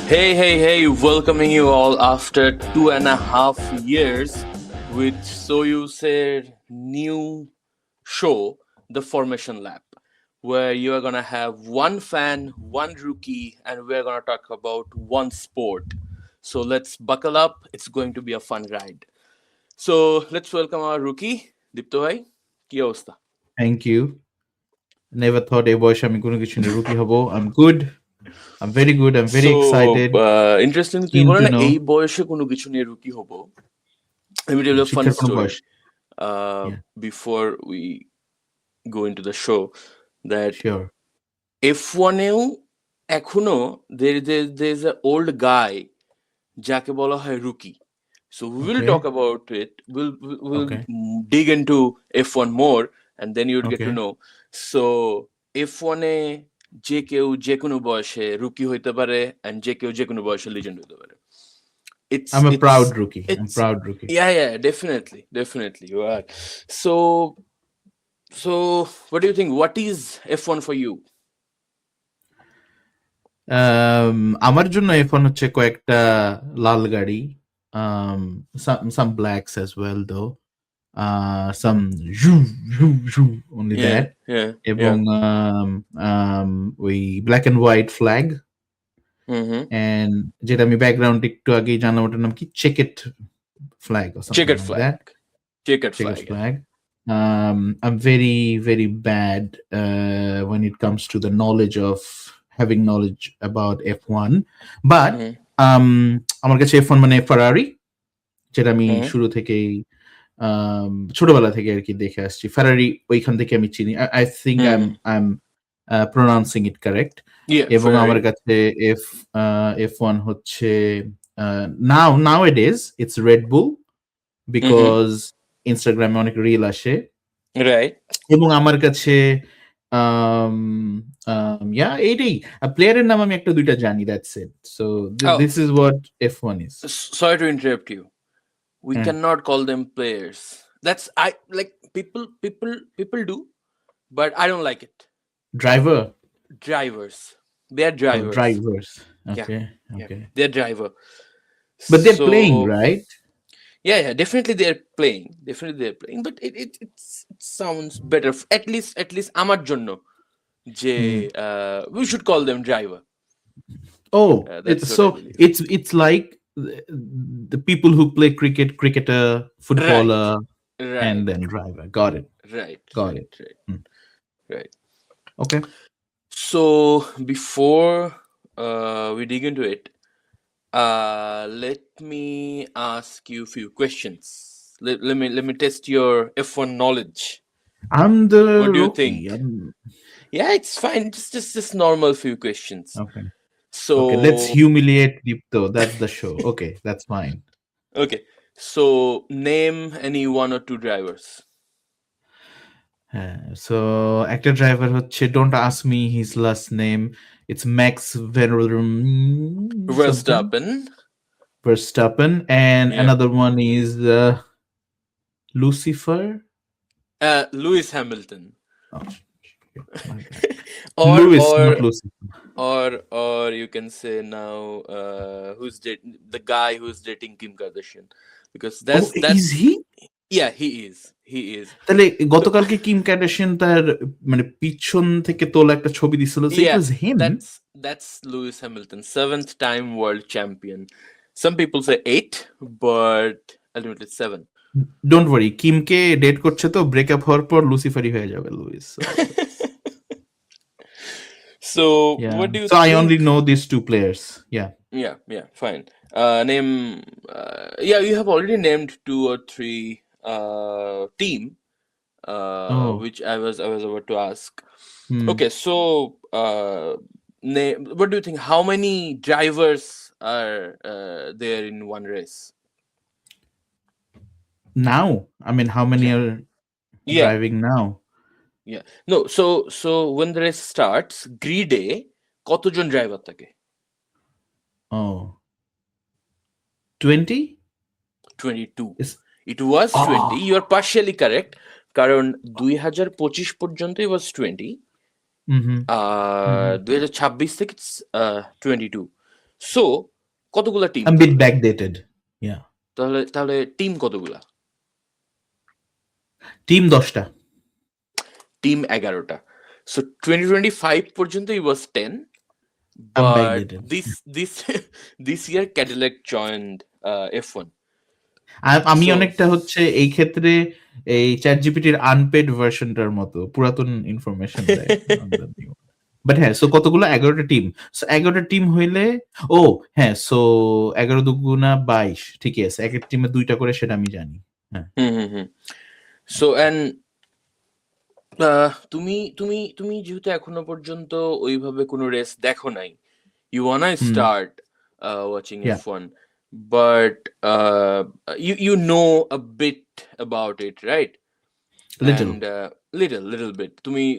Hey, welcoming you all after 2.5 years with So You Said new show, The Formation Lab, where you are gonna have one fan, one rookie, and we're gonna talk about one sport. So let's buckle up, it's going to be a fun ride. So let's welcome our rookie, Dipto Bhai. কি অবস্থা? Thank you. Never thought এই বয়সে আমি কোনো কিছু নিয়ে rookie হব. I'm good. I'm very good. I'm very So excited. interesting তুমি Keen বলো to না know. এই বয়সে কোনো কিছু নিয়ে রুকি হব. Let me tell you a fun শিক্ষার কোনো story. বয়স. Yeah, Before we go into the show, that sure. F1 এও এখনো there is an old guy যাকে বলা হয় rookie. So we will Okay. talk about it. We'll Okay. dig into F1 more, and then you'd get to Okay. know. So F1 এ যে কেউ যে কোনো বয়সে রুকি হইতে পারে, and যে কেউ যে কোনো বয়সে লিজেন্ড হইতে পারে. I'm a It's proud rookie. I'm it's proud rookie. yeah, definitely you are. So what do you think? What is F1 for you? আমার জন্য F1 হচ্ছে কয়েকটা লাল গাড়ি. Some blacks as well though. Some only that. Yeah. এবং ওই black and white flag. Mm-hmm. And যেটা আমি background একটু আগেই জানলাম ওটার নাম কি checkered flag or something Checkered like flag. that. Checkered Checkered flag. flag. I'm very, very bad when it comes to the knowledge of having knowledge about F1. But আমার কাছে F1 মানে Ferrari, যেটা আমি শুরু থেকেই ছোটবেলা থেকে আর কি দেখে আসছি. Ferrari ওইখান থেকে আমি চিনি. I think I'm pronouncing it correct. Yeah. এবং আমার কাছে F1 হচ্ছে nowadays it's Red Bull because ইনস্টাগ্রামে অনেক রিল আসে. Right. এবং আমার কাছে এইটাই প্লেয়ারের নাম আমি একটা দুইটা জানি, that's it. So this is what F1 is. Sorry to interrupt you. We cannot call them players. That's I like people do, but I don't like it. Drivers. They are drivers. Drivers. Okay. Yeah. Okay. They're driver. But they're playing, right? Yeah, definitely they're playing. But it sounds better. At least আমার জন্য যে we should call them driver. Oh, it's like the people who play cricket, cricketer, footballer, right. and then driver. Got it. Got it. Right. Okay. So before we dig into it, let me ask you a few questions. Let me test your F1 knowledge. I'm the What do you rookie. think? Yeah, it's fine. Just normal few questions. Okay. So okay, let's humiliate Dipto. That's the show. Okay, that's fine. Okay. So name any one or two drivers. So actor driver হচ্ছে, don't ask me his last name. It's Max Verstappen, and another one is Lucifer. Lewis Hamilton. Oh. Not Lucifer. Or you can say now who's the guy who's dating Kim Kardashian, because that's is he? Yeah, he is. তাহলে গতকালকে Kim Kardashian তার মানে পিছন থেকে তোলা একটা ছবি দিছিল. So it was him. That's Lewis Hamilton, 7th time world champion. Some people say 8, but ultimately 7. Don't worry, কিমকে date করছে তো ব্রেকআপ হওয়ার পর লুসিফারই হয়ে যাবে Luis. So what do you so think? I only know these two players. Yeah, fine. Name you have already named 2 or 3 team which I was about to ask. Okay, so what do you think, how many drivers are there in one race now? I mean, how many are driving now? No, so when the race starts, grid এ কতজন driver থাকে? 20? 22. It was 20. You are partially correct, কারণ 2025 পর্যন্ত it was 20, হুম 2026 থেকে 22, so কতগুলা team I'm a bit backdated. Yeah. তাহলে তাহলে team কতগুলা? Team 10টা। টিম 11টা। সো 2025 পর্যন্ত it was 10, I'm but backdated. this year Cadillac joined F1. আমি So অনেকটা হচ্ছে এই ক্ষেত্রে এই চ্যাট জিপিটির আনপেড ভার্সনটার মতো পুরাতন ইনফরমেশন দেয়। বাট হ্যাঁ, সো কতগুলো? 11টা টিম। সো 11টা টিম হইলে, ও হ্যাঁ, সো 11 দুগুণা 22, ঠিকই আছে। এক এক টিমে 2টা করে, সেটা আমি জানি। হ্যাঁ। সো এন্ড তুমি তুমি তুমি যেহেতু এখনো পর্যন্ত ওইভাবে কোনো রেস দেখো নাই, you wanna start watching Yeah. F1, but you know a bit about it, right? Little. And little bit.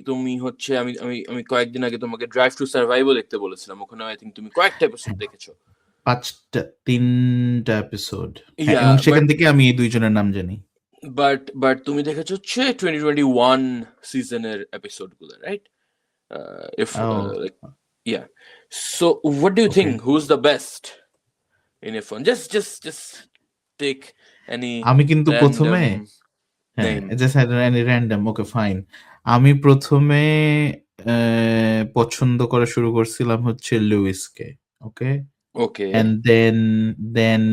তুমি হচ্ছে আমি কয়েকদিন আগে তোমাকে ড্রাইভ টু সার্ভাইভও দেখতে বলেছিলাম, ওখানে আই থিঙ্ক তুমি কয়েকটা এপিসোড দেখেছো। 3টা এপিসোড। Yeah, এবং সেখান but থেকে আমি এই দুইজনের নাম জানি। বাট তুমি দেখেছো হচ্ছে 2021 সিজনের এপিসোড গুলো, right? If Oh. like, yeah. So what do you Okay. think? Who's the best in F1? Just take any আমি কিন্তু প্রথমে random name. Just any random, okay fine. আমি প্রথমে পছন্দ করা শুরু করছিলাম হচ্ছে লুইসকে। ওকে, Okay. এন্ড দেন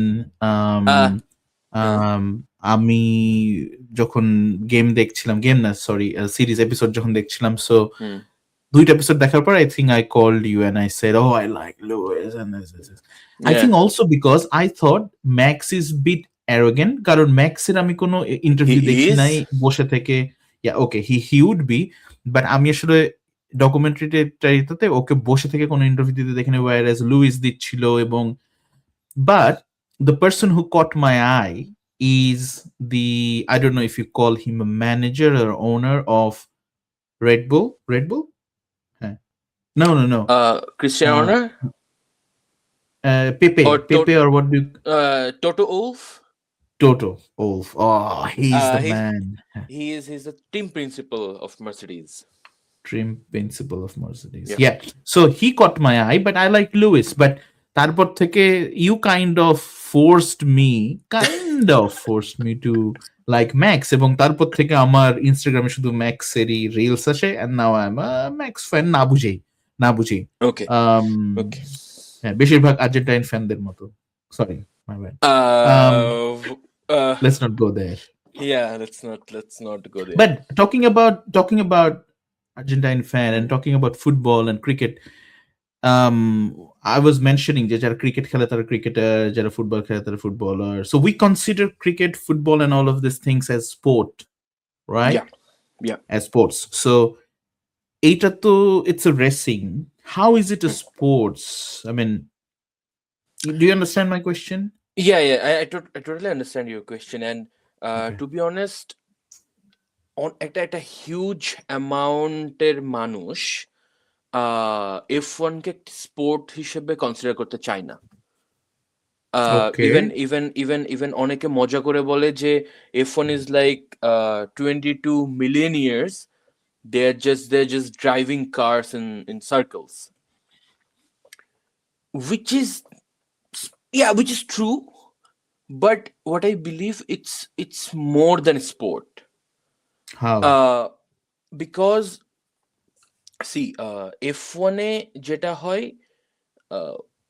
আমি যখন গেম দেখছিলাম, গেম না সরি সিরিজ এপিসোড যখন দেখছিলাম, সো Hmm. 2টা এপিসোড দেখার পর I think I called you and I said, oh I like Lewis and this. I Yeah. think also because I thought Max is bit arrogant, কারণ ম্যাক্সের আমি কোনো interview He দেখি is? নাই বসে থেকে। ওকে, হি উড বি, বাট আমি আসলে ডকুমেন্টারিতে ওকে বসে থেকে কোনো ইন্টারভিউ দিতে দেখিনি, ওয়ার এজ লুইস দিচ্ছিল। এবং but the person who caught my eye is the, I don't know if you call him a manager or owner of Red Bull. হ্যাঁ, no Christian Horner? Pepe, Or or what do you, Toto Wolff? Toto Wolff. Oh, he's the he's man. he's the team principal of Mercedes. Dream principal of Mercedes. Yeah. Yeah. So he caught my eye, but I like Lewis. But তারপর থেকে you kind of forced me to like Max, এবং তারপর থেকে আমার ইনস্টাগ্রামে শুধু max এরই reels আসে, and now I'm a Max fan না বুঝি। Okay. Okay. হ্যাঁ, বেশিরভাগ আর্জেন্টাইন ফ্যানদের মতো। Sorry, my bad. Let's not go there. Yeah, let's not go there. But talking about Argentine fan and talking about football and cricket, I was mentioning যে যারা cricket খেলে তারা cricketer, যারা football খেলে তারা footballer. So we consider cricket, football and all of these things as sport, right? Yeah. As sports. So এটা তো it's a racing. How is it a sports? I mean, do you understand my question? Yeah, I totally understand your question, and Okay. to be honest, on একটা huge অ্যামাউন্টের মানুষ F1 কে sport হিসেবে consider করতে চায় না। Okay. Even অনেকে মজা করে বলে যে F1 is like 22 million years they're just driving cars in circles, which is true, but what I believe it's more than sport. How? Because see, F1 এ যেটা হয়,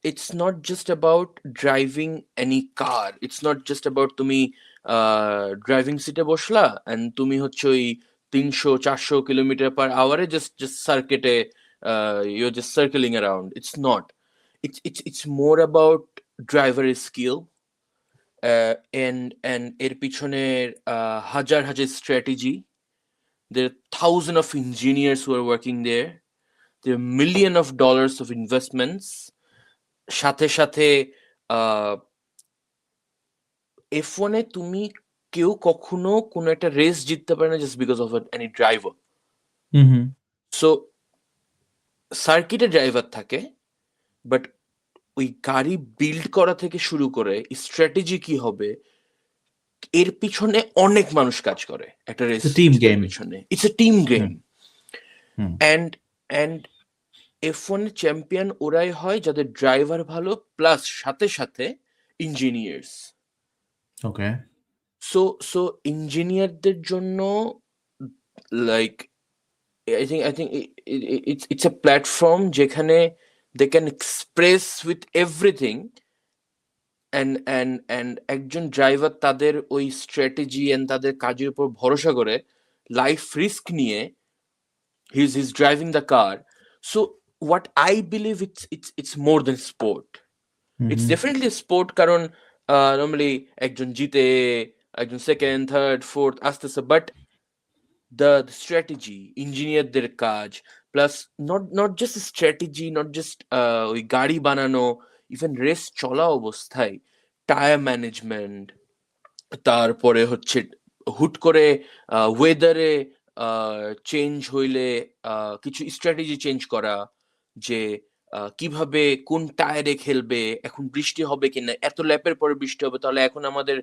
it's not just about driving any car, it's not just about তুমি driving সিটে বসলা and তুমি হচ্ছে ওই 300-400 kilometre পার আওয়ারে just সার্কিটে you're just circling around. It's not. It's more about driver skill, and এর পিছনে হাজার strategy. There are thousands of engineers who are working there. There are millions of dollars of investments. সাথে সাথে F1 এ তুমি কেউ কখনো কোনো একটা রেস জিততে পারে না just because of any driver. So সার্কিটে ড্রাইভার থাকে, বাট ওই গাড়ি বিল্ড করা থেকে শুরু করে স্ট্র্যাটেজি কি হবে এর পিছনে অনেক মানুষ কাজ করে একটা race It's a team game. পিছনে। It's a team game. And and F1 এর চ্যাম্পিয়ন ওরাই হয় যাদের ড্রাইভার ভালো প্লাস সাথে সাথে ইঞ্জিনিয়ার্স। ওকে। সো ইঞ্জিনিয়ারদের জন্য like I think it's a platform যেখানে they can express with everything and একজন ড্রাইভার তাদের ওই স্ট্র্যাটেজি এন্ড তাদের কাজের উপর ভরসা করে লাইফ রিস্ক নিয়ে he's driving the car. So what I believe it's more than sport. It's definitely a sport কারণ নর্মালি একজন জিতে, একজন সেকেন্ড থার্ড ফোর্থ আসতেছে, বাট the strategy ইঞ্জিনিয়ারদের কাজ plus not just strategy, not just ওই গাড়ি বানানো, ইভেন রেস চলা অবস্থায় টায়ার ম্যানেজমেন্ট, তারপরে হচ্ছে হুট করে ওয়েদারে চেঞ্জ হইলে কিছু স্ট্র্যাটেজি চেঞ্জ করা, যে কিভাবে কোন টায়ারে খেলবে, এখন বৃষ্টি হবে কিনা, এত ল্যাপের পরে বৃষ্টি হবে তাহলে এখন আমাদের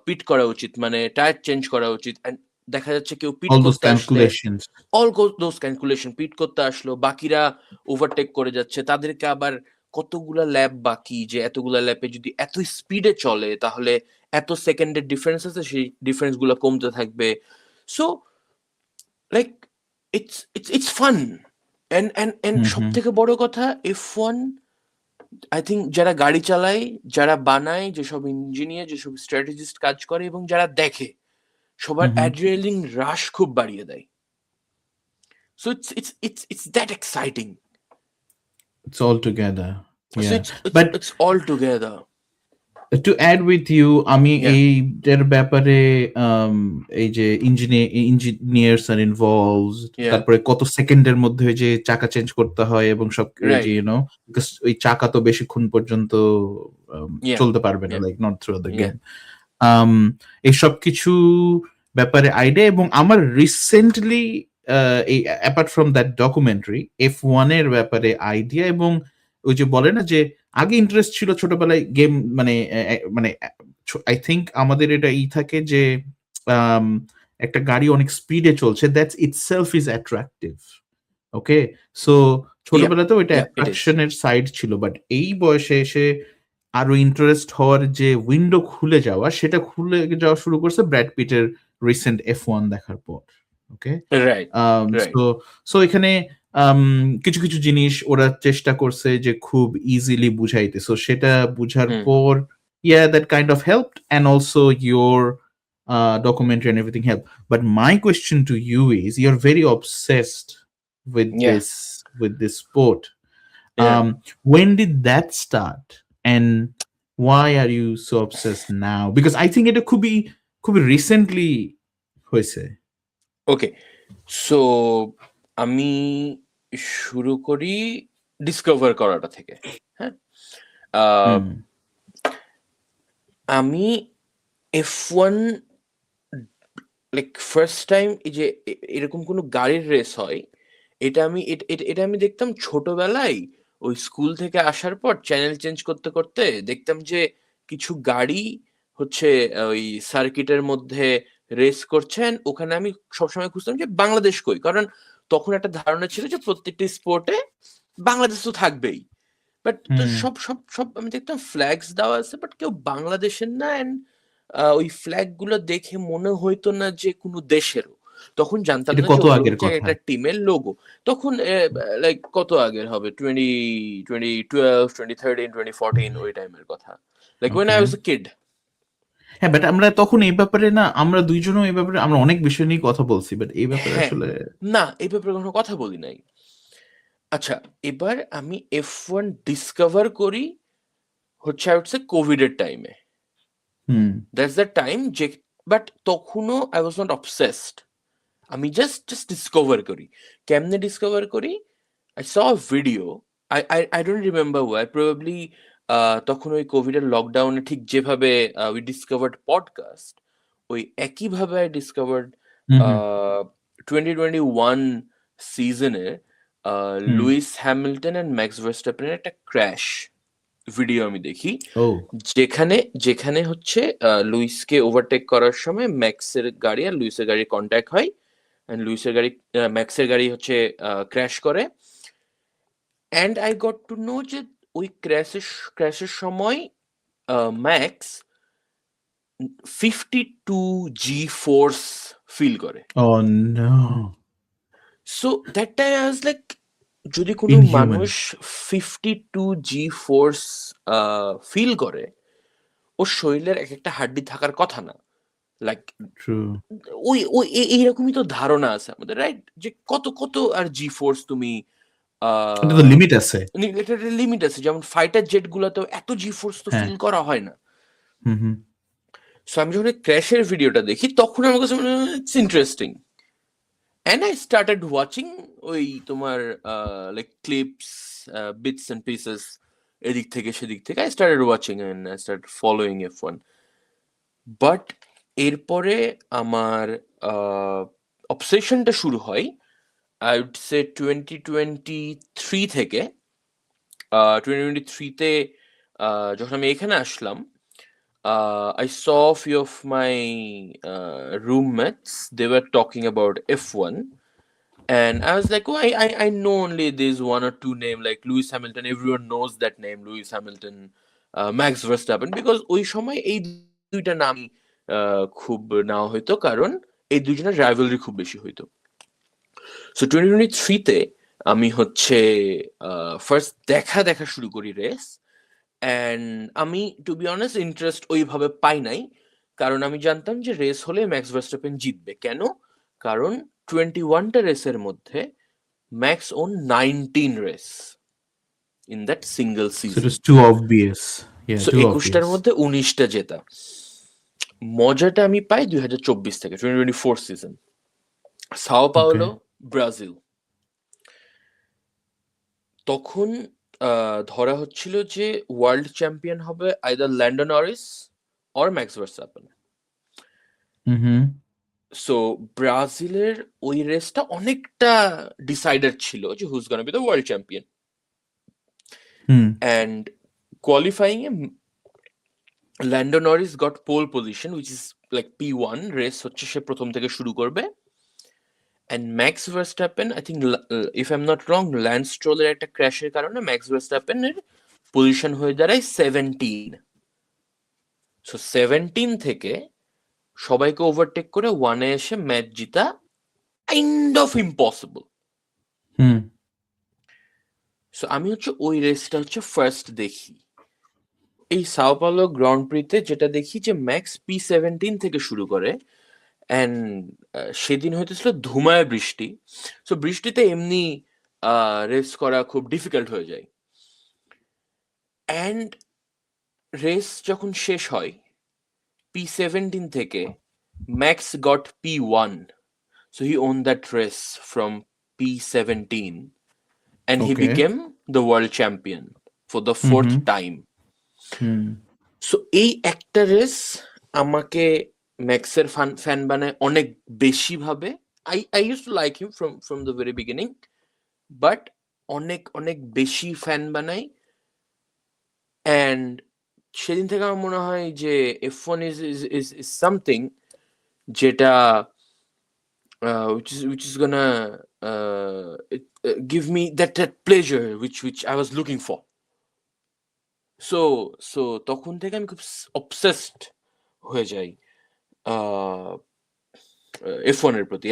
পিট করা উচিত, মানে টায়ার চেঞ্জ করা উচিত। And দেখা যাচ্ছে কেউ পিট All those করতে আসলে calculations. অল দোজ ক্যালকুলেশন, পিট করতে আসলো, বাকিরা ওভারটেক করে যাচ্ছে, তাদেরকে আবার কতগুলা ল্যাপ বাকি, যে এতগুলা ল্যাপে যদি এত স্পিডে চলে তাহলে এত সেকেন্ডের ডিফারেন্স আছে, সেই ডিফারেন্স গুলো কমতে থাকবে। So like it's fun and সব থেকে বড় কথা F1 আই থিঙ্ক যারা গাড়ি চালায়, যারা বানায়, যেসব ইঞ্জিনিয়ার, যেসব স্ট্র্যাটেজিস্ট কাজ করে এবং যারা দেখে, সবার অ্যাড্রিনালিন রাশ খুব বাড়িয়ে দেয়। So it's that exciting. It's all together. So Yeah. but But it's all together. to add with you, আমি Yeah. এইটার ব্যাপারে এই যে ইঞ্জিনিয়ার্স আর ইনভলভড, Yeah. তারপরে কত সেকেন্ডের মধ্যে যে চাকা চেঞ্জ করতে হয় এবং সব Right. যে বিকজ ওই চাকা তো বেশিক্ষণ পর্যন্ত Yeah. চলতে পারবে না, Yeah. Like not through the Yeah. Game. এই সব কিছু ব্যাপারে আইডিয়া, এবং আমার রিসেন্টলি এই apart from that documentary F1 এর ব্যাপারে আইডিয়া, এবং ওই যে বলে না যে আগে ইন্টারেস্ট ছিল ছোটবেলায় গেম, মানে মানে আই থিঙ্ক আমাদের এটা থাকে যে একটা গাড়ি অনেক স্পিডে চলছে, that's itself is attractive. Okay, so ছোটবেলাতেও এটা Yeah, it is. অ্যাট্রাকশনের সাইড ছিল, বাট এই বয়সে এসে আরো ইন্টারেস্ট হওয়ার যে উইন্ডো খুলে যাওয়া, সেটা খুলে যাওয়া শুরু করছে ব্র্যাড পিটের রিসেন্ট F1 দেখার পর। ওকে, Right. Right. সো এখানে কিছু কিছু জিনিস ওরা চেষ্টা করছে যে খুব ইজিলি বুঝাইতে, সো সেটা বুঝার পর that kind of helped, and also your documentary and everything helped. But my question to you is, you're very obsessed with Yeah. this sport. Yeah. When did that start, and why are you so obsessed now? Because I think it could be recently হয়েছে। ওকে, so আমি শুরু করি discover করাটা থেকে। হ্যাঁ, আমি F1 like first time এই যে এরকম কোনো গাড়ির রেস হয়, এটা আমি দেখতাম ছোটবেলায়, ওই স্কুল থেকে আসার পর চ্যানেল চেঞ্জ করতে করতে দেখতাম যে কিছু গাড়ি হচ্ছে ওই সার্কিটের মধ্যে রেস করছেন, ওখানে আমি সবসময় খুঁজতাম যে বাংলাদেশ কই, কারণ তখন একটা ধারণা ছিল যে প্রত্যেকটি স্পোর্টে বাংলাদেশ তো থাকবেই, বাট সব সব সব আমি দেখতাম ফ্ল্যাগস দেওয়া আছে, বাট কেউ বাংলাদেশের না, এন্ড ওই ফ্ল্যাগ গুলো দেখে মনে হইতো না যে কোনো দেশেরও। তখন জানতাম না কত যে আগের কথা? একটা টিমের লোগো। তখন লাইক কত আগের হবে, 2012, 2013, 2014 ওই টাইমের কথা, like when I was a kid. হ্যাঁ, বাট আমরা তখন এই ব্যাপারে না, আমরা দুইজনও এই ব্যাপারে আমরা অনেক বিষয় নিয়ে কথা বলছি, বাট এই ব্যাপারে আসলে না, এই ব্যাপারে কোনো কথা বলি নাই। আচ্ছা, এবার আমি F1 ডিসকভার করি হচ্ছে I would say কোভিড এর টাইমে। দ্যাটস দ্য টাইম যে, বাট তখনও আই ওয়াজ নট অবসেসড। আমি জাস্ট ডিসকভার করি। কেমনে ডিসকভার করি? I saw a video, I don't remember why, probably তখন ওই কোভিডের লকডাউনে ঠিক যেভাবে উই ডিসকভার্ড পডকাস্ট, ওই একইভাবে আই ডিসকভার্ড 2021 সিজনে লুইস হ্যামিল্টন এন্ড ম্যাক্স ভার্স্টাপেনের একটা ক্র্যাশ ভিডিও আমি দেখি, যেখানে হচ্ছে লুইসকে ওভারটেক করার সময় ম্যাক্সের গাড়ি আর লুইসের গাড়ির কন্ট্যাক্ট হয়, অ্যান্ড লুইসের গাড়ি ম্যাক্সের গাড়ি হচ্ছে ক্র্যাশ করে। And I got to know যে ওই ক্র্যাশের সময় ম্যাক্স 52 জি ফোর্স ফিল করে। Oh no. So that time I was like, যদি কোনো Inhuman. মানুষ 52 জি ফোর্স ফিল করে, ওর শরীরের এক একটা হাড্ডি থাকার কথা না। Like True. ওই ওই এইরকমই তো ধারণা আছে আমাদের, রাইট? যে কত কত আর জি ফোর্স তুমি এটা তো লিমিট আছে। একটা লিমিট আছে। যেমন ফাইটার জেট গুলোতেও এত জি ফোর্স তো হ্যাঁ। ফিল করা হয় না। হুম হুম। সো আমি যখন ক্র্যাশের ভিডিওটা দেখি তখন আমার কাছে মনে হয় it's interesting, and I started watching ওই তোমার like clips, bits and pieces, এদিক থেকে সেদিক থেকে I started watching and I start following F1. But এরপরে আমার অবসেশনটা শুরু হয় আই উড সে 2023 থেকে। 2023-তে যখন আমি এখানে আসলাম, I saw a few of my roommates, they were talking about F1, and I was like, oh, I know only this one or two name like Lewis Hamilton. Everyone knows that name, Lewis Hamilton, Max Verstappen, because ওই সময় এই দুইটা নাম খুব নেওয়া হইতো, কারণ এই দুইজনের রাইভালরি খুব বেশি হইতো। সো 2023-তে আমি হচ্ছে ফার্স্ট দেখা শুরু করি রেস, অ্যান্ড আমি টু বি অনেস্ট ইন্টারেস্ট ওইভাবে পাই নাই, কারণ আমি জানতাম যে রেস হলে ম্যাক্স ভার্স্টাপেন জিতবে। কেন? কারণ 21টা রেসের মধ্যে Max won 19 race in that single So it season. was too obvious. Yeah, so too 21টার obvious. মধ্যে 19টা জেতা। মজাটা আমি পাই 2024 থেকে, 2024 সিজন, সাও পাওলো, ব্রাজিল। তখন ধরা হচ্ছিল যে ওয়ার্ল্ড চ্যাম্পিয়ন হবে either Lando Norris or Max Verstappen. Mm-hmm. So ব্রাজিলের ওই রেসটা অনেকটা ডিসাইডেড ছিল যে whose gonna be the world champion. Hmm. And qualifying এ Lando Norris got pole position, which is like P1 race হচ্ছে, সে প্রথম থেকে শুরু করবে। And Max Verstappen, I think if I am not wrong, Lance স্ট্রোলের একটা ক্র্যাশের কারণে ম্যাক্স ভার্স্টাপেনের পজিশন হয়ে দাঁড়ায় 17। সো 17 থেকে সবাইকে ওভারটেক করে ওয়ানে এসে ম্যাচ জিতা kind of impossible. Hmm. So আমি হচ্ছে ওই রেসটা হচ্ছে ফার্স্ট দেখি। এই সাও পাওলো গ্রান্ড প্রিতে যেটা দেখি যে ম্যাক্স P17 থেকে শুরু করে, অ্যান্ড সেদিন হইতেছিল ধুমায় বৃষ্টি। সো বৃষ্টিতে এমনি রেস করা খুব ডিফিকাল্ট হয়ে যায়। অ্যান্ড রেস যখন শেষ হয় P17 থেকে max goat P1. So he won that race from P17, and he Okay. became the world champion for the fourth time. Hmm. So এই একটা রেস আমাকে ম্যাক্সের ফ্যান বানায় অনেক বেশি ভাবে। I used to like him from the very beginning, but অনেক অনেক বেশি ফ্যান বানাই। অ্যান্ড সেদিন থেকে আমার মনে হয় যে F1 is something যেটা which is gonna give me that pleasure which I was looking for. So তখন থেকে আমি খুব obsessed হয়ে যাই F1 এর প্রতি,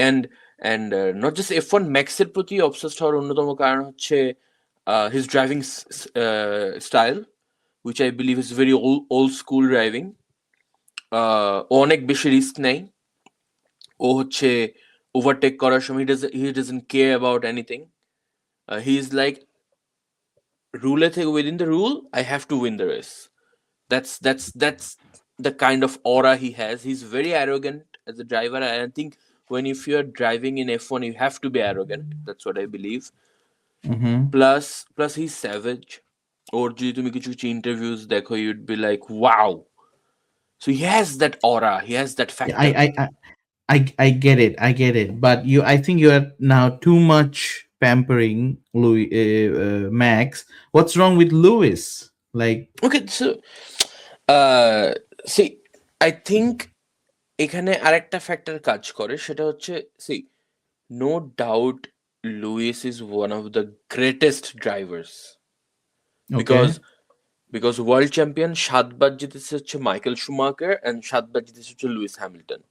and not just F1, Max এর প্রতি obsessed হওয়ার অন্যতম কারণ হচ্ছে his driving style, which I believe is very old school driving. ও অনেক বেশি রিস্ক নেয়। ও হচ্ছে ওভারটেক করার সময় he doesn't care about anything. He is like, rule থেকে within the rule, I have to win the race. That's the kind of aura he has. He's very arrogant as a driver. I think if you're driving in F1, you have to be arrogant. That's what I believe. Mm-hmm. Plus he's savage. Or যদি তুমি কিছু interviews দেখো, you'd be like, wow. So he has that aura. He has that factor. I get it. I get it. But I think you are now too much pampering Max. What's wrong with Lewis? Like, Okay, so see, I think এখানে আরেকটা factor কাজ করে, সেটা হচ্ছে, see, no doubt Lewis is one of the greatest drivers Okay. because world champion 7 বার জিতেছে হচ্ছে Michael শুমাকার and 7 বার জিতেছে হচ্ছে Lewis Hamilton.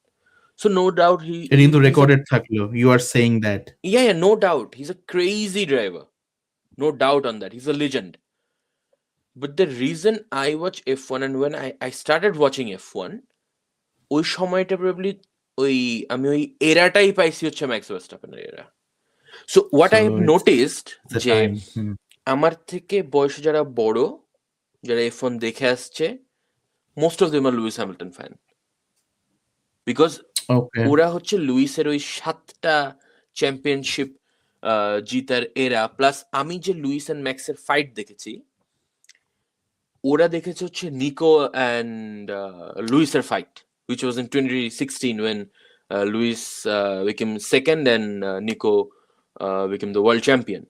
So no doubt এটা কিন্তু he's a, রেকর্ডেড থাকলো, you are saying that. yeah, no doubt he's a crazy driver, no doubt on that, he's a legend. But the reason I watch F1 and when I started watching F1, ওই সময়টা probably আমি ওই এরাটাই পাইছি হচ্ছে max ভার্স্টাপেনের এরা. So what I have noticed যে আমার থেকে বয়সে যারা বড়, যারা F1 দেখে আসছে, most of them are Lewis Hamilton fan, because ওরা হচ্ছে লুইসের ওই 7টা চ্যাম্পিয়নশিপ জিতার এরা, প্লাস আমি যে লুইস এন্ড ম্যাক্সের ফাইট দেখেছি, ওরা দেখেছে হচ্ছে নিকো অ্যান্ড লুইসের fight, which was in 2016 when Lewis became second and Nico became the world champion.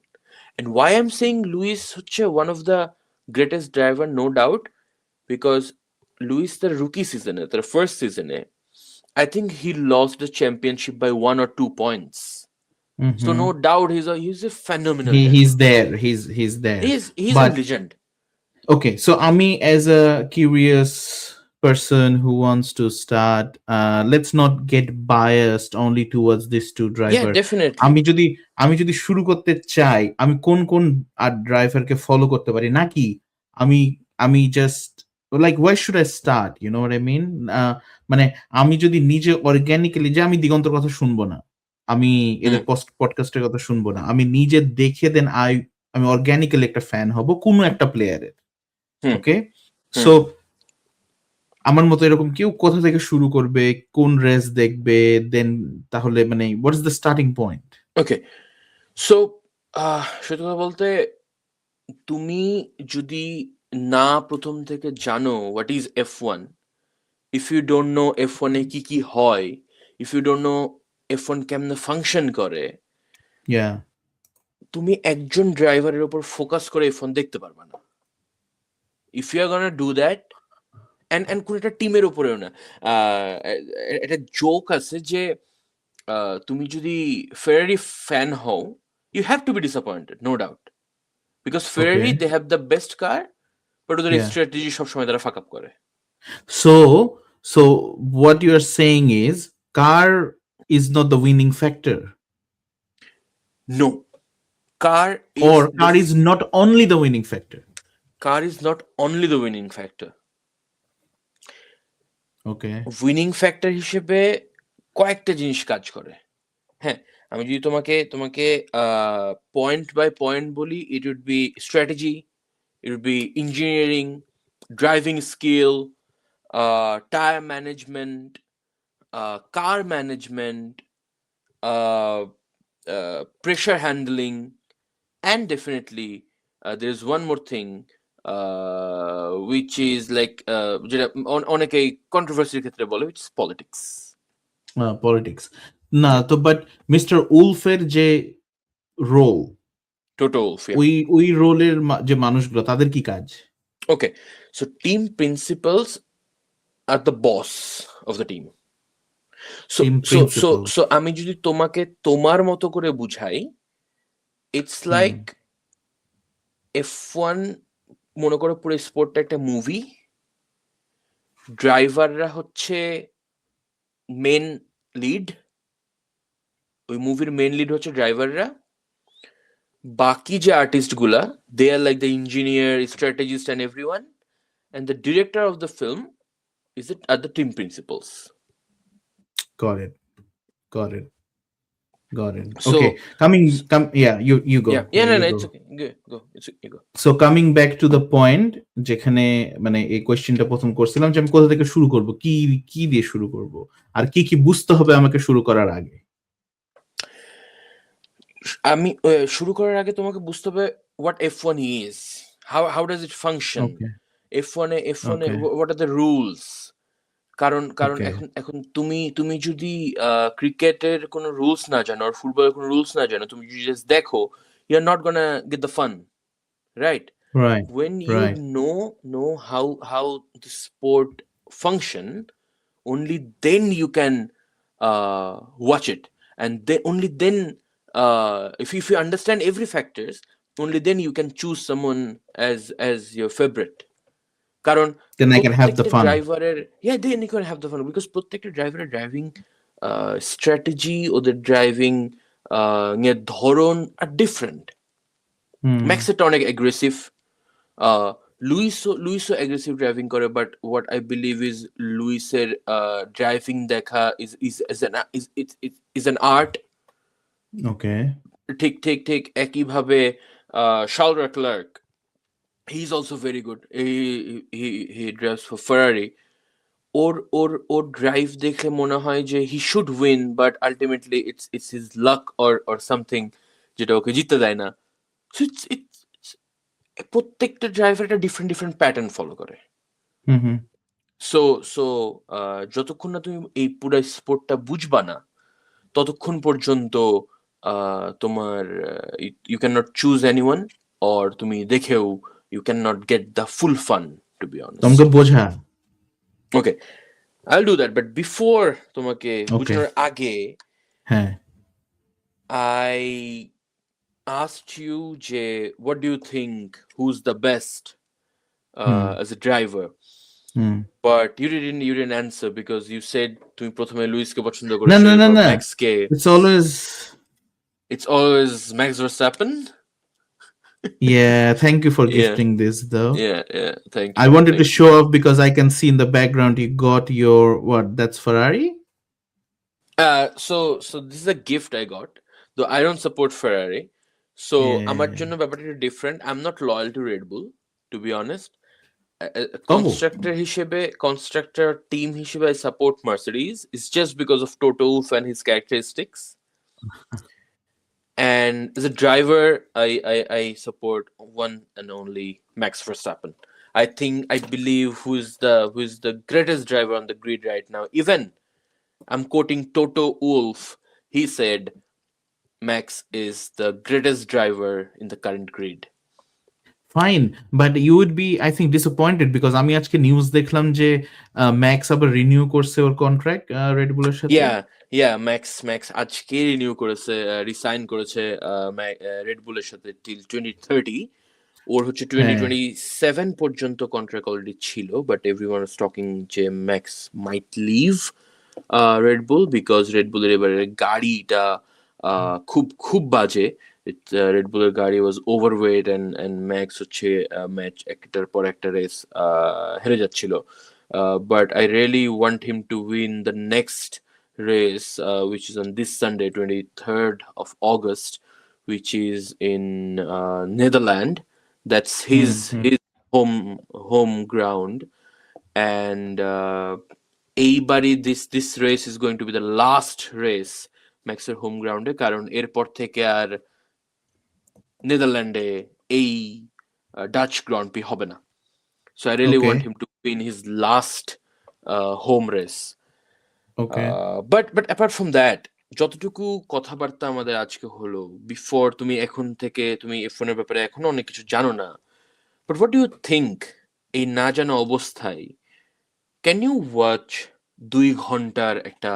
And why I'm saying Lewis হচ্ছে one of the greatest driver, no doubt, because Lewis the rookie season, the first season, I think he lost the championship by 1 or 2 points. So no doubt he's a phenomenal driver. He's there. He's there. He's a legend. Okay, so Ami, as a curious person who wants to start, let's not get biased only towards these two drivers. Yeah, definitely. আমি যদি শুরু করতে চাই, আমি কোন ড্রাইভারকে follow করতে পারি, নাকি আমি just like why should I start, you know what I mean? মানে আমি যদি নিজে অর্গানিক্যালি, যে আমি দিগন্তর কথা শুনবো না, আমি এদের পডকাস্টের কথা শুনবো না, আমি নিজে দেখে দেন আমি অর্গানিক্যালি একটা ফ্যান হব কোনো একটা প্লেয়ারের। ওকে, সো আমার মতো এরকম কেউ কোথা থেকে শুরু করবে, কোন রেস দেখবে, দেন তাহলে মানে what is the starting point? Okay, so সত্যি কথা বলতে, তুমি যদি না প্রথম থেকে জানো what is F1, if you don't know F1 এ কি কি হয়, if you don't know F1 কেমনে ফাংশন করে, তুমি একজন ড্রাইভারের উপর ফোকাস করে F1 দেখতে পারবে না। If you are gonna do that, and কোন একটা টিমের উপরেও না, একটা জোক আছে যে তুমি যদি ফেরারি ফ্যান হও, you have to be disappointed, no doubt, because Ferrari they have the best car, but ওদের strategy সব সময় তারা fuck up করে. So what you are saying is car is not the winning factor? No, car is not only the winning factor? Car is not only the winning factor. Okay, winning factor হিসেবে কয়েকটা জিনিস কাজ করে। হ্যাঁ, আমি যদি তোমাকে পয়েন্ট বাই পয়েন্ট বলি, it would be strategy, it would be engineering, driving skill, tire management, car management, pressure handling, and definitely there's one more thing which is like যেটা অনেকে কন্ট্রোভার্সির ক্ষেত্রে বলে, which is politics. না তো, but mister উলফের যে role, টোটো Wolf, ওই রোলের যে মানুষগুলো, তাদের কি কাজ? ওকে, সো টিম প্রিন্সিপালস আর the boss of the team. So আমি যদি তোমাকে তোমার মতো করে বুঝাই, ইটস লাইক F1 মনে করো পুরো স্পোর্টটা একটা মুভি, ড্রাইভাররা হচ্ছে মেন লিড, ওই মুভির মেন লিড হচ্ছে ড্রাইভাররা, বাকি যে আর্টিস্ট গুলা they are like the engineer, strategist and everyone, and the director of the film is it are the team principals. Got it. So, okay, you go. It's okay. Go. You go. So coming back to the point, যেখানে মানে এই কোশ্চেনটা প্রথম করছিলাম যে আমি কোথা থেকে শুরু করব, কি দিয়ে শুরু করব, আর কি বুঝতে হবে আমাকে শুরু করার আগে? আমি শুরু করার আগে তোমাকে বুঝতে হবে what F1 is, how does it function. F1 A what are the rules, কারণ এখন তুমি যদি ক্রিকেটের কোনো রুলস না জানো আর ফুটবলের কোনো রুলস না জানো, তুমি যদি জাস্ট দেখো, you are not gonna get the fun, right? When you know how the sport function, only then you can watch it. and then only then, if you understand every factors, only then you can choose someone as your favorite. কারণ Then I can have the প্রত্যেকটা fun. ড্রাইভারের, then you can have the fun, because প্রত্যেকটা ড্রাইভারের driving strategy, ওদের driving ধরন আর different. ম্যাক্সেরটা অনেক aggressive, লুইসও অ্যাগ্রেসিভ ড্রাইভিং করে, but what I believe is লুইসের ড্রাইভিং দেখা ইজ অ্যান আর্ট। Okay. ঠিক একইভাবে Charles Leclerc, he is also very good. He drives for Ferrari. ওর ড্রাইভ দেখে মনে হয় যে he should win, but ultimately it's his luck or something যেটা ওকে জিততে দেয় না। So it's প্রত্যেকটা ড্রাইভার একটা ডিফারেন্ট প্যাটার্ন ফলো করে। সো যতক্ষণ না তুমি এই পুরো স্পোর্টটা বুঝবা না, ততক্ষণ পর্যন্ত তোমার you can not choose anyone, or তুমি দেখেও you cannot get the full fun, to be honest. তোমাকে বোঝা। Okay, I'll do that, but before তোমাকে বোঝার আগে, হ্যাঁ, I asked you যে what do you think, who's the best as a driver? But you didn't answer, because you said তুমি প্রথমে লুইসকে পছন্দ করেছো, না, ম্যাক্সকে। It's always Max Verstappen. Yeah, thank you for gifting this though. Yeah, thank you. I wanted to show off because I can see in the background you got your that's Ferrari? So this is a gift I got, though I don't support Ferrari. So আমার জন্য ব্যাপারটা একটু different. I'm not loyal to Red Bull, to be honest. Constructor team হিসেবে I support Mercedes. It's just because of Toto Wolff and his characteristics. And as a driver, I support one and only Max Verstappen. I believe who is the greatest driver on the grid right now. Even I'm quoting Toto Wolff. He said Max is the greatest driver in the current grid. Fine, but you would be, I think, disappointed because আমি আজকে news দেখলাম যে max আবার renew করছে ওর contract red বুলের সাথে। Yeah, Max আজকে renew করেছে, রিসাইন করেছে রেড বুলের সাথে টিল 2030। ওর হচ্ছে 2027 পর্যন্ত কন্ট্রাক্ট অলরেডি ছিল, বাট এভরিওয়ান ইজ টকিং যে Max might leave Red Bull, because Red বুলের এবারে গাড়িটা খুব বাজে। রেড বুলের গাড়ি ওয়াজ ওভারওয়েট and ম্যাক্স হচ্ছে ম্যাচ একটার পর একটা রেস হেরে যাচ্ছিল। But I really want him to win the next race, which is on this Sunday, 23rd of August, which is in Netherlands. That's his home ground, and এইবারই this race is going to be the last race ম্যাক্সের home গ্রাউন্ডে, কারণ এরপর থেকে আর নেদারল্যান্ডে এই Dutch ground P হবে না। So I really want him to win his last home race. But apart from that, যতটুকু কথাবার্তা আমাদের আজকে হলো, বিফোর তুমি এখন থেকে তুমি F1 এর ব্যাপারে এখনো অনেক কিছু জানো না, but what do you think, এই না জানা অবস্থায় can you watch 2 ঘন্টার একটা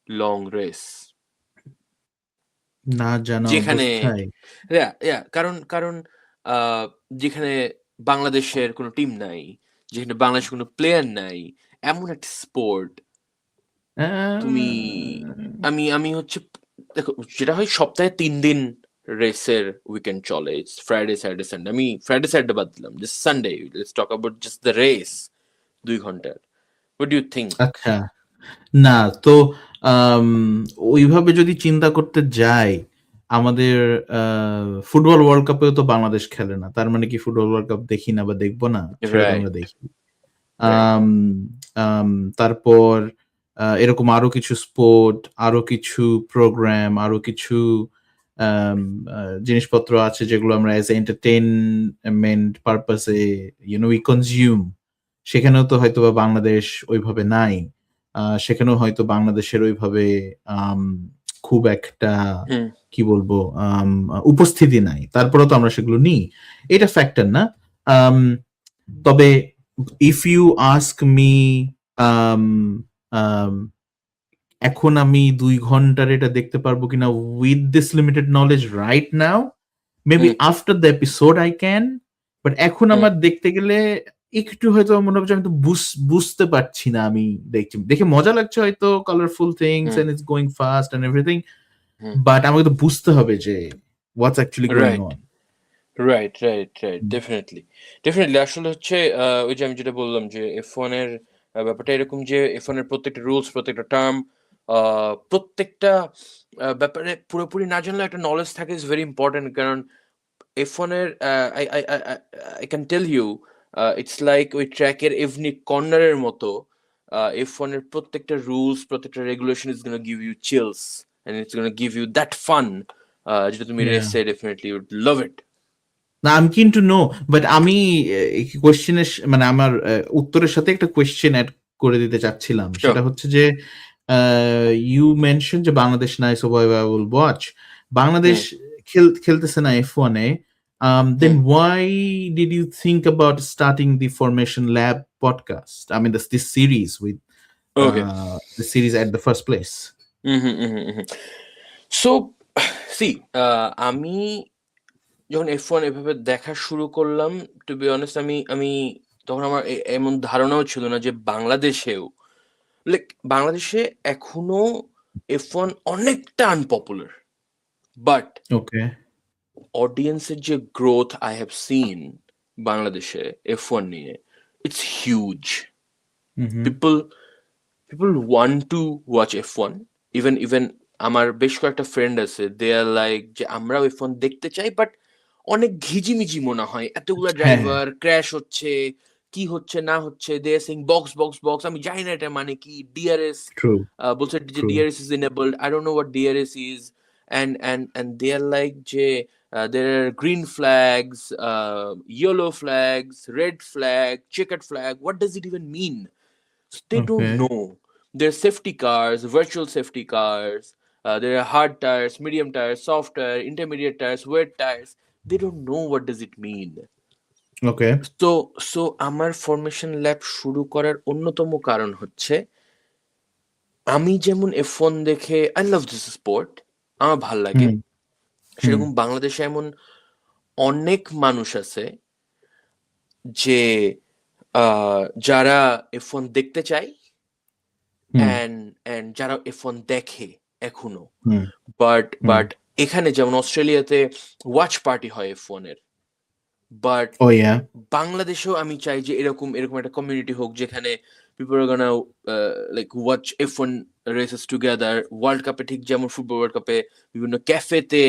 লং রেস? না জানা অবস্থায়, কারণ যেখানে বাংলাদেশের কোনো টিম নাই, যেখানে বাংলাদেশের কোনো প্লেয়ার নাই, এমন একটা স্পোর্ট তুমি আমি হচ্ছে দেখো, যেটা হয় সপ্তাহে 3 দিন রেসের উইকেন্ড চলে, ফ্রাইডে স্যাটারডে সানডে। আমি ফ্রাইডে স্যাটারডে বাদ দিলাম, just Sunday let's talk about just the race 2 ঘন্টার। What do you think? আচ্ছা, না তো ওইভাবে যদি চিন্তা করতে যাই, আমাদের ফুটবল ওয়ার্ল্ড কাপেও তো বাংলাদেশ খেলে না, তার মানে কি ফুটবল ওয়ার্ল্ড কাপ দেখি না বা দেখবো না? আমরা দেখি। তারপর এরকম আরো কিছু স্পোর্ট, আরো কিছু প্রোগ্রাম, আরো কিছু জিনিসপত্র আছে যেগুলো আমরা এজ এন্টারটেইনমেন্ট পারপাসে উই কনজিউম। সেখানেও তো হয়তো বা বাংলাদেশ ওইভাবে নাই, সেখানেও হয়তো বাংলাদেশের ওইভাবে খুব একটা কি বলবো উপস্থিতি নাই, তারপরেও তো আমরা সেগুলো নিই, এটা ফ্যাক্টর না। তবে ইফ ইউ আস্ক মি এখন আমি 2 ঘন্টার এটা দেখতে পারবো কিনা with this limited knowledge right now, maybe hmm after the episode I can, but এখন হুম আমার দেখতে গেলে একটু হয়তো মনে হচ্ছে আমি তো বুঝতে পারছি না। আমি দেখছি, দেখে মজা লাগছে হয়তো, colourful things hmm and it's going fast and everything, hmm but আমাকে তো বুঝতে হবে যে what's actually going right on. Right right right definitely definitely আসলে হচ্ছে ওই যে আমি যেটা বললাম যে F1 এর ব্যাপারটা এরকম যে F1 এর প্রত্যেকটা রুলস প্রত্যেকটা টার্ম প্রত্যেকটা ব্যাপারে পুরোপুরি না জানলে একটা নলেজ থাকে ইজ ভেরি ইম্পর্টেন্ট কারণ F1 এর I can tell you it's like ওই ট্র্যাকের এভনি কর্নারের মতো F1 এর প্রত্যেকটা রুলস প্রত্যেকটা regulation is gonna give you chills and it's gonna give you that fun যেটা তুমি রেসে definitely you would love it. না, আই এম কিন টু নো, বাট আমি কোয়েশ্চেনের মানে আমার উত্তরের সাথে একটা কোয়েশ্চেন অ্যাড করে দিতে চাচ্ছিলাম। Sure. সেটা হচ্ছে যে ইউ মেনশন যে বাংলাদেশ নাই so I will watch. Bangladesh খেলতেছে না F1 A, then why did you think about starting the Formation Lab podcast? I mean this series with Okay. the series at the first place. So see আমি যখন F1 এভাবে দেখা শুরু করলাম, two be honest আমি তখন আমার এমন ধারণাও ছিল না যে বাংলাদেশেও লাইক বাংলাদেশে এখনো F1 অনেকটা আনপপুলার, বাট Okay. অডিয়েন্সের যে গ্রোথ আই হ্যাভ সিন বাংলাদেশে F1 নিয়ে, it's huge. People want to watch F1, even আমার বেশ কয়েকটা ফ্রেন্ড আছে, দে আর লাইক যে আমরাও F1 দেখতে চাই, বাট অনেক ঘিজিমিজি মনে হয়, এতগুলা ড্রাইভার ক্র্যাশ হচ্ছে, কি হচ্ছে না হচ্ছে, they are saying box box box, আমি জানি না এটা মানে কি, ডিআরএস True. বলছে যে True. DRS is enabled, I don't know what DRS is, and they are like যে there are green flags, yellow flags, red flag, checkered flag, what does it even mean? So they don't Okay. know. There are safety cars, virtual safety cars. There are hard tires, medium tires, soft tires, intermediate tires, wet tires. They don't know what does it mean. Okay. So আমার formation lab শুরু করার অন্যতম কারণ হচ্ছে আমি যেমন F1 দেখে I love this sport, আমার ভাল লাগে, সেরকম বাংলাদেশে এমন অনেক মানুষ আছে যে যারা F1 দেখতে চায় and যারা F1 দেখে এখনো, বাট এখানে যেমন অস্ট্রেলিয়াতে ওয়াচ পার্টি হয় F1 এর, বাট বাংলাদেশেও আমি চাই যে এরকম একটা কমিউনিটি হোক যেখানে people are gonna like watch F1 races together. World কাপে ঠিক যেমন ফুটবল ওয়ার্ল্ড কাপে বিভিন্ন ক্যাফেতে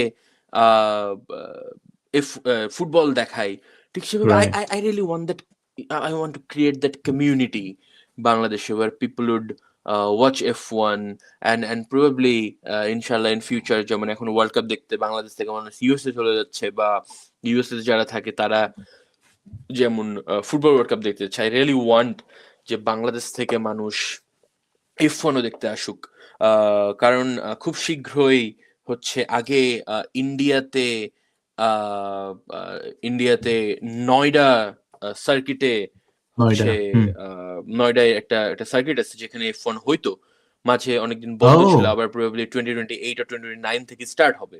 ফুটবল দেখায়, ঠিক সেভাবে I really want that. I want to create that community বাংলাদেশে where people would watch F1 and probably inshallah in future যেমন এখন ওয়ার্ল্ড কাপ দেখতে বাংলাদেশ থেকে মানুষ ইউএসএ চলে যাচ্ছে, বা ইউএসএ যারা থাকে তারা যেমন ফুটবল ওয়ার্ল্ড কাপ দেখতে চায়, রিয়েলি ওয়ান্ট যে বাংলাদেশ থেকে মানুষ F1 ও দেখতে আসুক, কারণ খুব শীঘ্রই হচ্ছে আগে ইন্ডিয়াতে নয়ডা সার্কিটে হচ্ছে নয়ডায় একটা সার্কিট আছে যেখানে F1 হইতো, মাঝে অনেকদিন বন্ধ ছিল, আবার প্রবাবলি 2028 or 2029 থেকে স্টার্ট হবে।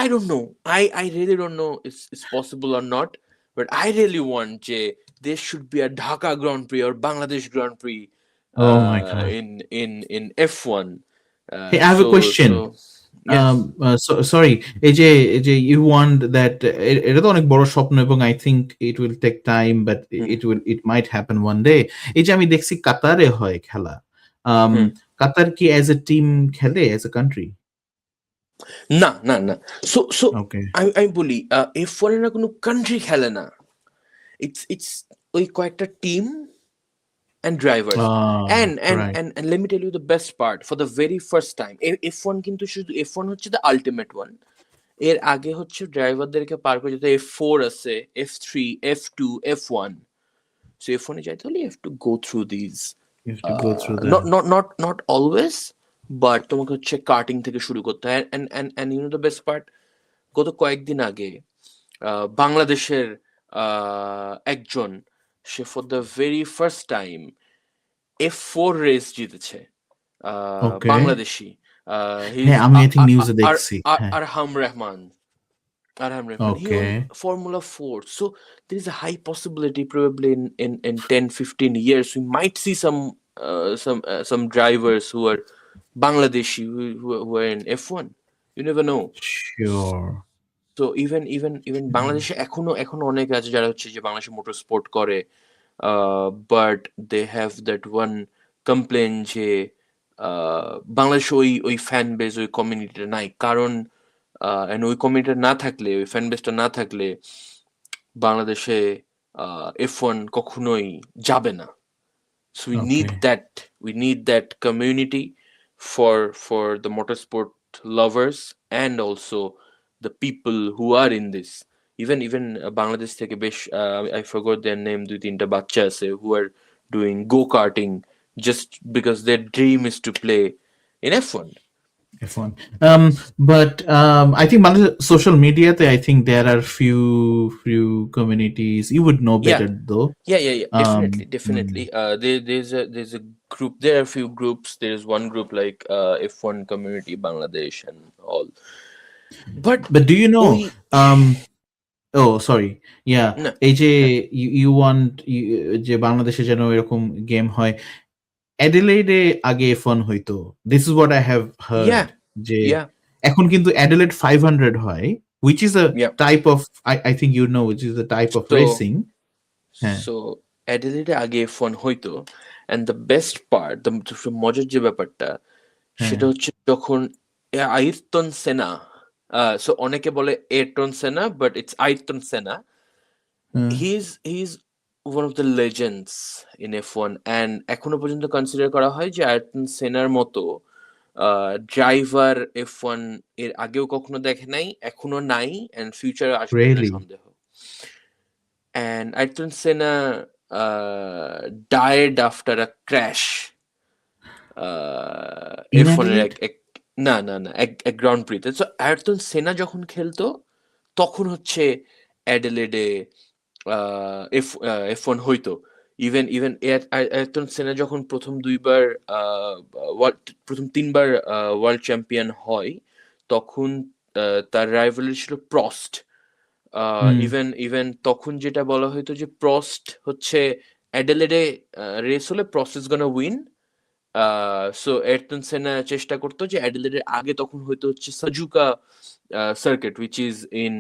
I don't know. I really don't know if it's possible or not, but I really want যে there should be a Dhaka Grand Prix or Bangladesh Grand Prix my God. in F1. Hey, I have a question. Sorry, এই যে you want that, এটা তো অনেক বড় স্বপ্ন এবং I think it will take time, but it might happen one day. এই যে আমি দেখছি কাতারে হয় খেলা, কাতার কি as a team খেলে, as a country? না সো আমি বলি F1 এর না কোনো কান্ট্রি খেলে না, ইটস ওই কয়েকটা team and drivers, and let me tell you the best part, for the very first time F1 কিন্তু শুধু F1 হচ্ছে the ultimate one, এর আগে হচ্ছে ড্রাইভারদেরকে পার করে যেতে F4 আছে, F3, F2, F1, so F1 এ যাইতে হলে you have to go through these, not always, but তোমাকে হচ্ছে কার্টিং থেকে শুরু করতে হয়, and you know the best part, গত কয়েকদিন আগে বাংলাদেশের একজন, সে for the very first time F4 race জিতেছে, Okay. Bangladeshi. He's হ্যাঁ, আমি আই থিংক নিউজে দেখছি। হ্যাঁ। Arham Rahman. Arham Rahman. He won Okay. Formula 4. So there is a high possibility probably in 10, 15 years we might see some drivers who are Bangladeshi who are in F1. You never know. Sure. তো even বাংলাদেশে এখনো অনেক আছে যারা হচ্ছে যে বাংলাদেশে motor sport করে, but they have that one complain যে বাংলাদেশে ওই ফ্যান বেজ ওই কমিউনিটিটা নাই, কারণ and ওই কমিউনিটি না থাকলে, ওই ফ্যান বেসটা না থাকলে বাংলাদেশে F1 কখনোই যাবে না। So Okay. we need that community for the motorsport lovers and also the people who are in this. Even Bangladesh থেকে বেশ I forgot their name, দুই তিনটা বাচ্চা আছে who are doing go-karting just because their dream is to play in F1. F1. But I think social media, I think there are few communities. You would know Yeah. better though. Yeah. Definitely. There's a group. There are a few groups. There's one group like F1 Community Bangladesh and all. But do you know? ওই Oh, sorry. Yeah. না এই যে you want যে বাংলাদেশে যেন এরকম game হয়, অ্যাডিলেডে আগে F1 হইতো। This is what I have heard. yeah যে yeah এখন কিন্তু অ্যাডিলেড 500 হয়, which is a yeah type of I think you know, which is a type of so racing. হ্যাঁ। so অ্যাডিলেডে আগে F1 হইতো, and the best part, the মজার যে ব্যাপারটা সেটা হ্যাঁ। হচ্ছে যখন আয়রটন সেনা, so অনেকে বলে এয়ারটন সেনা, but it's আয়রটন সেনা. He's one of the legends in F1 and এখনো পর্যন্ত কনসিডার করা হয় যে আয়রটন সেনার মতো ড্রাইভার F1 এর আগেও কখনো দেখে নাই, এখনো নাই, and ফিউচারে আসবে কিনা Really? সন্দেহ। And Ayrton Senna died after a crash. In F1 এর Adelaide? এক গ্রাউন্ড প্রিতে। সো আয়রটন সেনা যখন খেলতো তখন হচ্ছে অ্যাডিলেডে F1 হইতো। ইভেন আয়রটন সেনা যখন প্রথম তিনবার ওয়ার্ল্ড চ্যাম্পিয়ন হয় তখন তার রাইভালি ছিল প্রস্ট। ইভেন তখন যেটা বলা হইতো যে প্রস্ট হচ্ছে অ্যাডিলেডে রেস হলে Prost is gonna win. So Ayrton Senna চেষ্টা করতো যে অ্যাডিলেডের আগে তখন হয়তো হচ্ছে Suzuka circuit which is in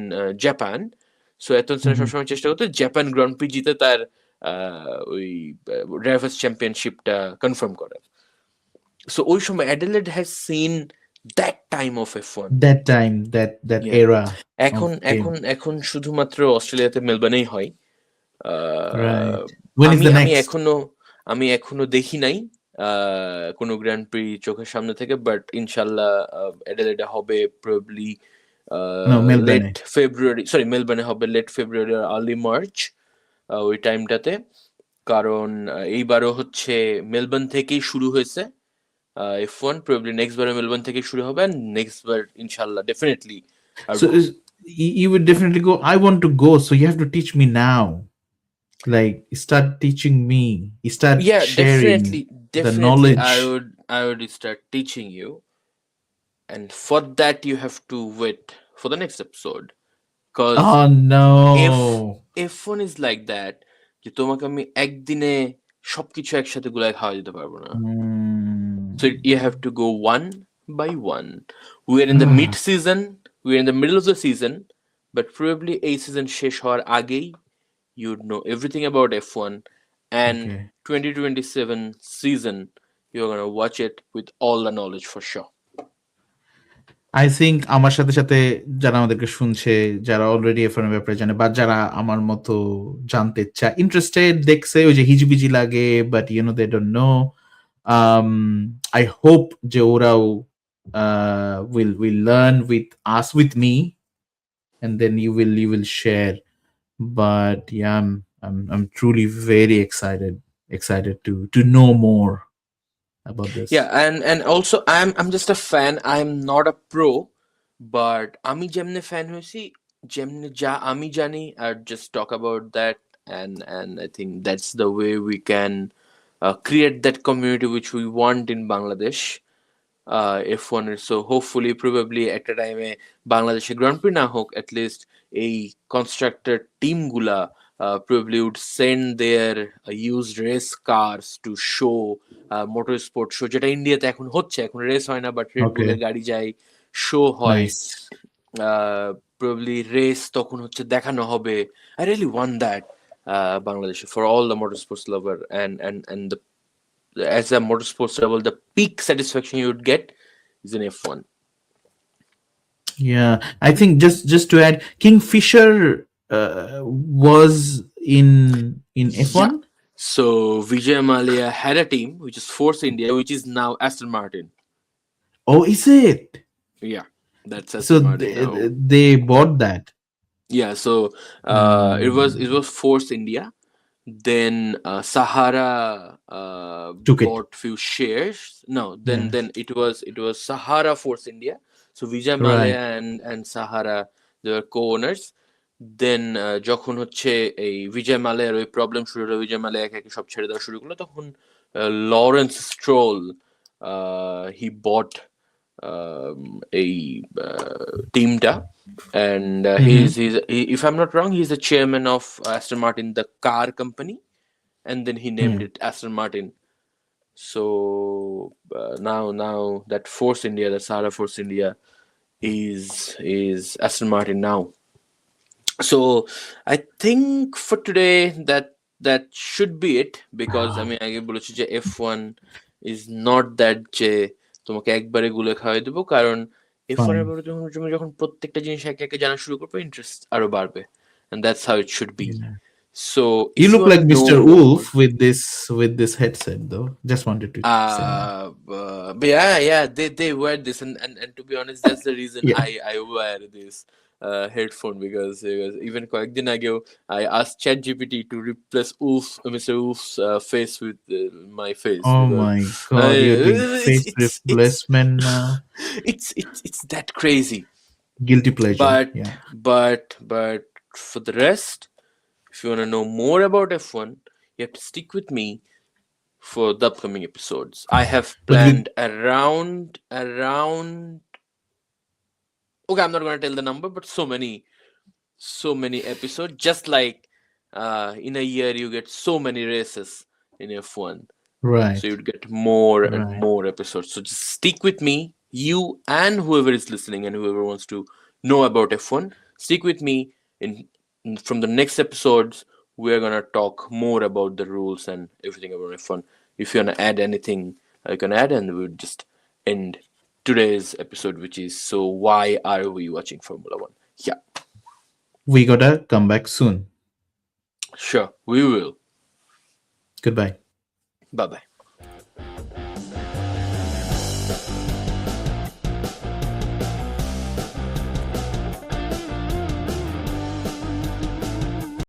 Japan. So Ayrton Senna সবসময় চেষ্টা করতো জাপান গ্র্যান্ড প্রি জিতে তার ওই ড্রাইভার্স চ্যাম্পিয়নশিপটা কনফার্ম করে। সো ওই সময় Adelaide has seen that time of F1. That time, that Yeah. era এখন of game. এখন শুধুমাত্র অস্ট্রেলিয়াতে মেলবোর্নেই হয়। Right. When is আমি the আমি next? এখনো দেখি নাই কোনো গ্র্যান্ড প্রি চোখের সামনে থেকে, বাট ইনশাল্লাহ অ্যাডিলেডে হবে প্রবাবলি No, Melbourne. লেট ফেব্রুয়ারি, সরি মেলবোর্নে হবে লেট ফেব্রুয়ারি আর আর্লি মার্চ, ওই টাইমটাতে। কারণ এইবারও হচ্ছে মেলবোর্ন থেকেই শুরু হয়েছে F1, প্রবাবলি নেক্সট বারে মেলবোর্ন থেকেই শুরু হবে, and নেক্সট বার ইনশাল্লাহ definitely So you would definitely go. I want to go, so you have to teach me now. Like start teaching me. Start sharing the knowledge. I would start teaching you, and for that you have to wait for the next episode, because Oh no. F1 is like that যে তোমাকে আমি একদিনে সবকিছু একসাথে গুলাই খাওয়া দিতে পারবো না। So you have to go one by one. We're in the mid season, we're in the middle of the season, but probably a season শেষ হওয়ার আগেই you'd know everything about F1, and Okay. 2027 season you're gonna watch it with all the knowledge for sure. I think আমার সাথে সাথে যারা আমাদেরকে শুনছে, যারা অলরেডি F1 এর ব্যাপারে জানে, বা যারা আমার মতো জানতে চায়, ইন্টারেস্টেড, দেখছে, ওই যে হিজিবিজি লাগে, but you know they don't know, I hope যে ওরাও will learn with us, with me, and then you will share. But yeah, I'm truly very excited to know more about this. Yeah, and also I'm just a fan. I'm not a pro, but আমি যেমনে fan হয়েছি, যেমনে যা আমি জানি, I just talk about that, and I think that's the way we can create that community which we want in Bangladesh. F1 এর so hopefully probably একটা টাইমে বাংলাদেশে গ্র্যান্ড প্রি না হোক at least এই constructor team গুলা probably would send their used race cars to show motorsport show, যেটা ইন্ডিয়াতে এখন হচ্ছে, এখন রেস হয় না বাট রেড বুলের গাড়ি যায়, শো হয়, Nice. probably রেস তখন হচ্ছে দেখানো হবে. I really want that Bangladesh for all the motorsports lover, and the as a motorsports level, the peak satisfaction you would get is in F1. Yeah, I think just to add, Kingfisher was in F1. So Vijay Mallya had a team which is Force India, which is now Aston Martin. Oh, is it? Yeah, that's Aston So Martin now. they bought that. Yeah, so it was Force India. Then Sahara Took it. bought few shares. No, then Yeah. then it was Sahara Force India. So Vijay Mallya and Sahara, they were co-owners. Then যখন হচ্ছে এই বিজয় মালিয়ার ওই problem শুরু হলো, বিজয় মালিয়া একে সব ছেড়ে দেওয়া শুরু করলো, তখন লরেন্স স্ট্রোল হি বট এই টিমটা, and he's if I'm not wrong, he's the chairman of Aston Martin, the car company, and then he named it Aston Martin. So now that Force India, the Sahara Force India, is Aston Martin now. So I think for today that should be it, because I mean আগে বলেছি যে F1 is not that যে তোমাকে একবারে গুলে খাওয়াই দেবো, কারণ F1 এর ব্যাপারে তুমি যখন প্রত্যেকটা জিনিস একে একে জানা শুরু করবে, ইন্টারেস্ট আরো বাড়বে, and that's how it should be. So You look like Mr. Wolf with this headset, though. Just wanted to say that. But yeah, they wear this, and to be honest, that's the reason I wear this headphone, because even কয়েকদিন আগেও I asked ChatGPT to replace Mr. Wolf's face with my face. Oh my god, you're doing face replacement now. It's that crazy. Guilty pleasure. But for the rest, if you want to know more about F1, you have to stick with me for the upcoming episodes. I have planned around okay, I'm not going to tell the number, but so many episodes, just like in a year you get so many races in F1, right? So you'd get more and more episodes. So just stick with me, you and whoever is listening and whoever wants to know about F1, stick with me. From the next episodes, we're gonna talk more about the rules and everything about F1. If you wanna add anything, you can add, and we'll just end today's episode, which is, so why are we watching Formula One? Yeah, we gotta come back soon. Sure, we will. Goodbye. Bye bye.